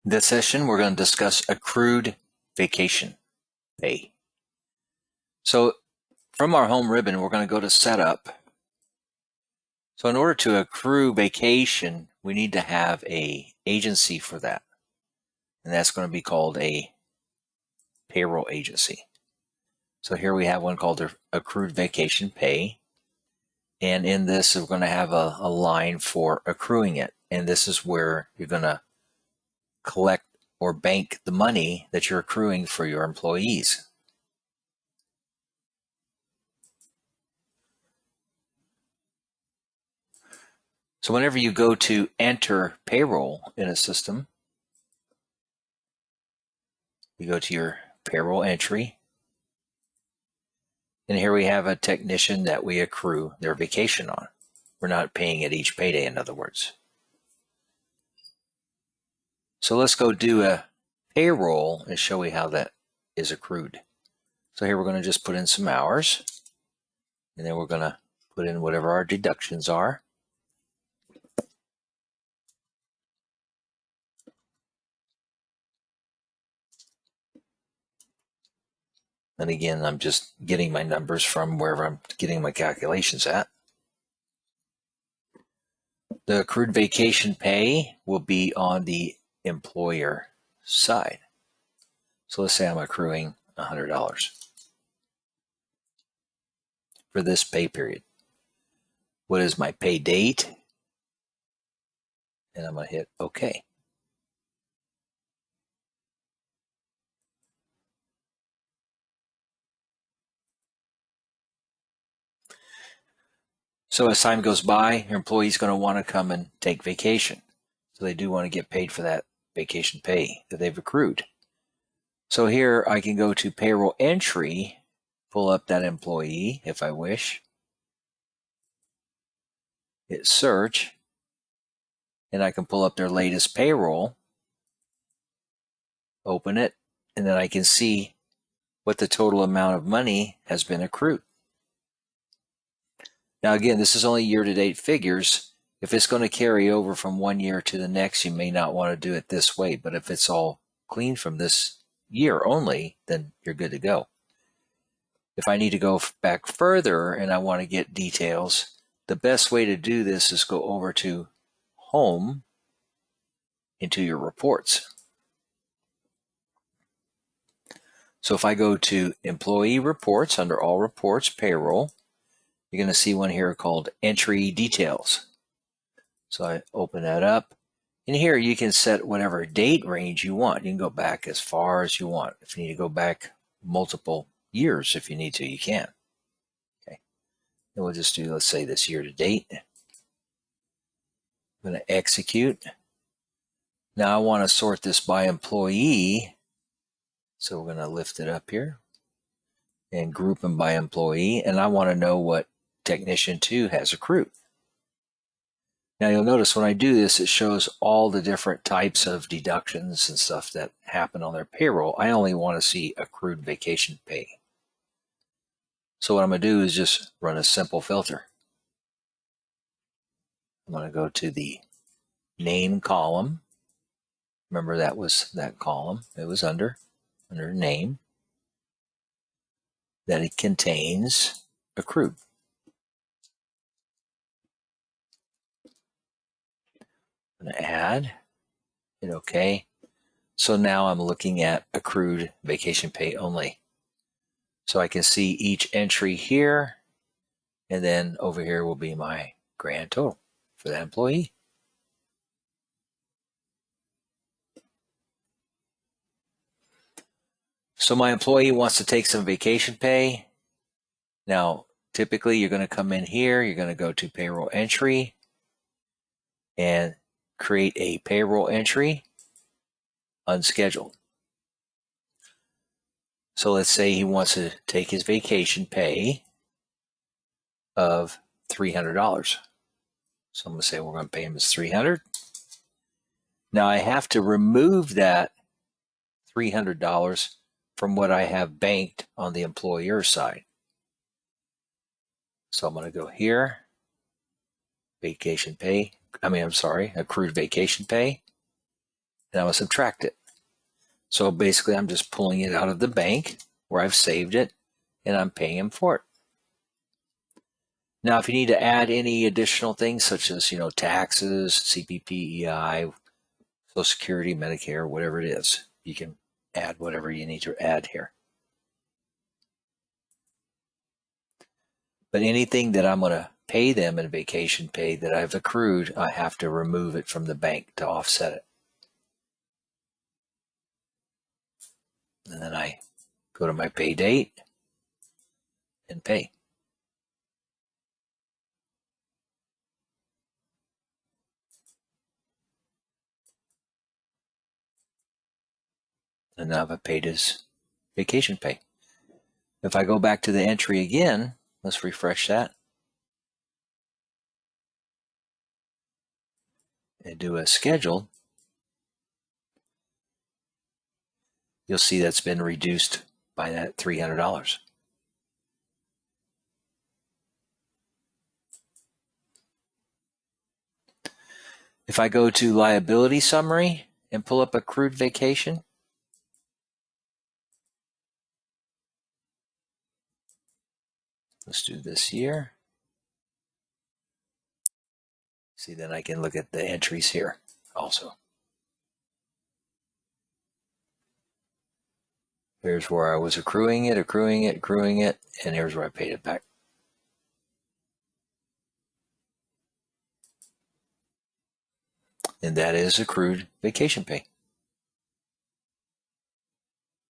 In this session, we're going to discuss accrued vacation pay. So from our home ribbon, we're going to go to Setup. So in order to accrue vacation, we need to have an agency for that. And that's going to be called a payroll agency. So here we have one called accrued vacation pay. And in this, we're going to have a line for accruing it. And this is where you're going to collect or bank the money that you're accruing for your employees. So whenever you go to enter payroll in a system, you go to your payroll entry, and here we have a technician that we accrue their vacation on. We're not paying it each payday, in other words. So let's go do a payroll and show you how that is accrued. So here we're going to just put in some hours, and then we're going to put in whatever our deductions are. And again, I'm just getting my numbers from wherever I'm getting my calculations at. The accrued vacation pay will be on the employer side. So let's say I'm accruing $100 for this pay period. What is my pay date? And I'm going to hit OK. So as time goes by, your employee's going to want to come and take vacation. So they do want to get paid for that vacation pay that they've accrued. So here I can go to Payroll Entry, pull up that employee if I wish, hit Search, and I can pull up their latest payroll, open it, and then I can see what the total amount of money has been accrued. Now again, this is only year-to-date figures. If it's going to carry over from one year to the next, you may not want to do it this way, but if it's all clean from this year only, then you're good to go. If I need to go back further and I want to get details, the best way to do this is go over to Home, into your reports. So if I go to Employee Reports, under All Reports, Payroll, you're going to see one here called Entry Details. So I open that up, and here you can set whatever date range you want. You can go back as far as you want. If you need to go back multiple years, if you need to, you can. Okay. And we'll just do, let's say, this year to date. I'm going to execute. Now I want to sort this by employee. So we're going to lift it up here and group them by employee. And I want to know what Technician 2 has accrued. Now you'll notice when I do this, it shows all the different types of deductions and stuff that happen on their payroll. I only want to see accrued vacation pay. So what I'm going to do is just run a simple filter. I'm going to go to the name column. Remember that was that column. It was under name. That it contains accrued. I'm going to add, hit OK. So now I'm looking at accrued vacation pay only. So I can see each entry here, and then over here will be my grand total for that employee. So my employee wants to take some vacation pay. Now, typically you're going to come in here, you're going to go to Payroll Entry and create a payroll entry, Unscheduled. So let's say he wants to take his vacation pay of $300. So I'm going to say we're going to pay him his $300. Now I have to remove that $300 from what I have banked on the employer side. So I'm going to go here, vacation pay. Accrued vacation pay. and I'm going to subtract it. So basically, I'm just pulling it out of the bank where I've saved it, and I'm paying him for it. Now, if you need to add any additional things such as, taxes, CPP, EI, Social Security, Medicare, whatever it is, you can add whatever you need to add here. But anything that I'm going to pay them in vacation pay that I've accrued, I have to remove it from the bank to offset it. And then I go to my pay date and pay. And now I've paid his vacation pay. If I go back to the entry again, let's refresh that. And do a schedule. You'll see that's been reduced by that $300. If I go to liability summary and pull up accrued vacation, let's do this year. See, then I can look at the entries here also. Here's where I was accruing it, and here's where I paid it back. And that is accrued vacation pay.